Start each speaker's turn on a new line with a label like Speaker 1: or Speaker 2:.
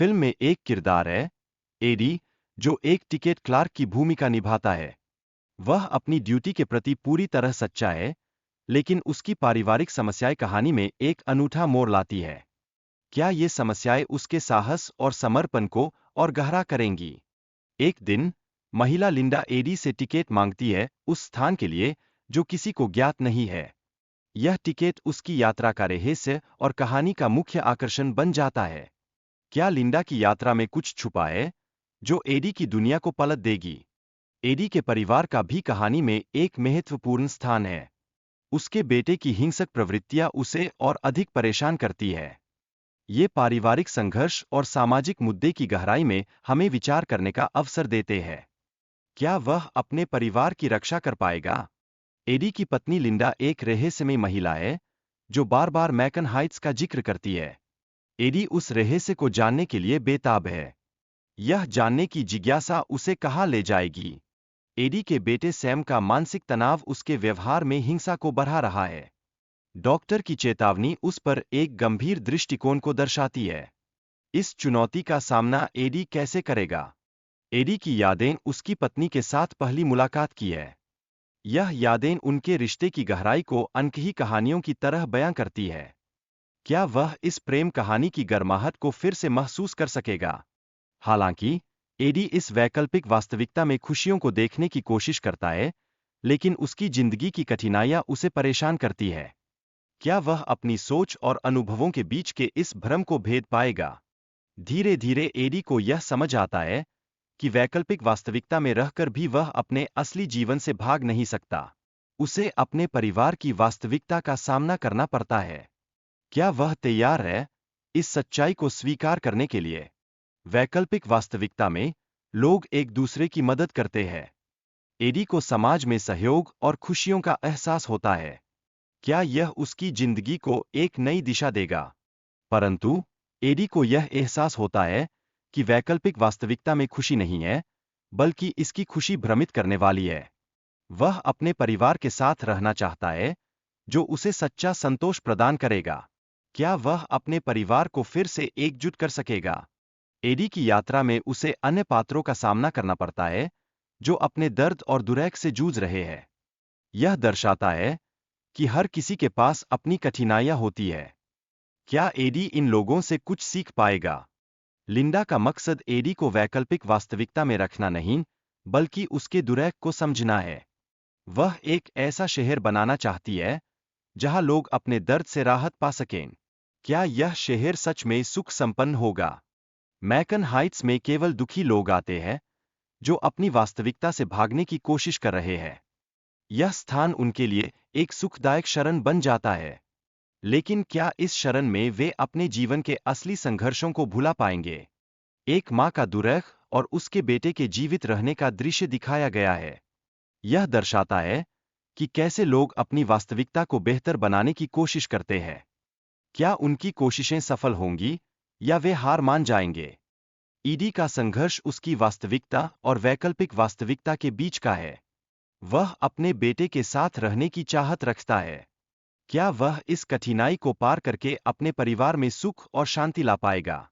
Speaker 1: Film में एक किरदार है, एडी, जो एक टिकट क्लार्क की भूमिका निभाता है। वह अपनी ड्यूटी के प्रति पूरी तरह सच्चा है, लेकिन उसकी पारिवारिक समस्याएं कहानी में एक अनूठा मोड़ लाती है। क्या ये समस्याएं उसके साहस और समर्पण को और गहरा करेंगी? एक दिन, महिला लिंडा एडी से टिकट मांगती है, उस स्थान के लिए जो किसी को ज्ञात नहीं है। यह टिकट उसकी यात्रा का रहस्य और कहानी का मुख्य आकर्षण बन जाता है। क्या लिंडा की यात्रा में कुछ छुपा है जो एडी की दुनिया को पलट देगी? एडी के परिवार का भी कहानी में एक महत्वपूर्ण स्थान है। उसके बेटे की हिंसक प्रवृत्तियां उसे और अधिक परेशान करती है। ये पारिवारिक संघर्ष और सामाजिक मुद्दे की गहराई में हमें विचार करने का अवसर देते हैं। क्या वह अपने परिवार की रक्षा कर पाएगा? एडी की पत्नी लिंडा एक रहस्यमयी महिला है जो बार बार मैकन हाइट्स का जिक्र करती है। एडी उस रहस्य को जानने के लिए बेताब है। यह जानने की जिज्ञासा उसे कहाँ ले जाएगी? एडी के बेटे सैम का मानसिक तनाव उसके व्यवहार में हिंसा को बढ़ा रहा है। डॉक्टर की चेतावनी उस पर एक गंभीर दृष्टिकोण को दर्शाती है। इस चुनौती का सामना एडी कैसे करेगा? एडी की यादें उसकी पत्नी के साथ पहली मुलाकात की है। यह यादें उनके रिश्ते की गहराई को अनकही कहानियों की तरह बयां करती है। क्या वह इस प्रेम कहानी की गर्माहट को फिर से महसूस कर सकेगा? हालांकि, एडी इस वैकल्पिक वास्तविकता में खुशियों को देखने की कोशिश करता है, लेकिन उसकी जिंदगी की कठिनाइयां उसे परेशान करती है। क्या वह अपनी सोच और अनुभवों के बीच के इस भ्रम को भेद पाएगा? धीरे धीरे एडी को यह समझ आता है कि वैकल्पिक वास्तविकता में रहकर भी वह अपने असली जीवन से भाग नहीं सकता। उसे अपने परिवार की वास्तविकता का सामना करना पड़ता है। क्या वह तैयार है इस सच्चाई को स्वीकार करने के लिए? वैकल्पिक वास्तविकता में लोग एक दूसरे की मदद करते हैं। एडी को समाज में सहयोग और खुशियों का एहसास होता है। क्या यह उसकी जिंदगी को एक नई दिशा देगा? परंतु एडी को यह एहसास होता है कि वैकल्पिक वास्तविकता में खुशी नहीं है, बल्कि इसकी खुशी भ्रमित करने वाली है। वह अपने परिवार के साथ रहना चाहता है, जो उसे सच्चा संतोष प्रदान करेगा। क्या वह अपने परिवार को फिर से एकजुट कर सकेगा? एडी की यात्रा में उसे अन्य पात्रों का सामना करना पड़ता है, जो अपने दर्द और दुर्ग से जूझ रहे हैं। यह दर्शाता है कि हर किसी के पास अपनी कठिनाइयां होती है। क्या एडी इन लोगों से कुछ सीख पाएगा? लिंडा का मकसद एडी को वैकल्पिक वास्तविकता में रखना नहीं, बल्कि उसके दुर्ग को समझना है। वह एक ऐसा शहर बनाना चाहती है जहां लोग अपने दर्द से राहत पा सकें। क्या यह शहर सच में सुख संपन्न होगा? मैकन हाइट्स में केवल दुखी लोग आते हैं, जो अपनी वास्तविकता से भागने की कोशिश कर रहे हैं। यह स्थान उनके लिए एक सुखदायक शरण बन जाता है। लेकिन क्या इस शरण में वे अपने जीवन के असली संघर्षों को भुला पाएंगे? एक माँ का दुर्ग और उसके बेटे के जीवित रहने का दृश्य दिखाया गया है। यह दर्शाता है कि कैसे लोग अपनी वास्तविकता को बेहतर बनाने की कोशिश करते हैं। क्या उनकी कोशिशें सफल होंगी या वे हार मान जाएंगे? ईडी का संघर्ष उसकी वास्तविकता और वैकल्पिक वास्तविकता के बीच का है। वह अपने बेटे के साथ रहने की चाहत रखता है। क्या वह इस कठिनाई को पार करके अपने परिवार में सुख और शांति ला पाएगा?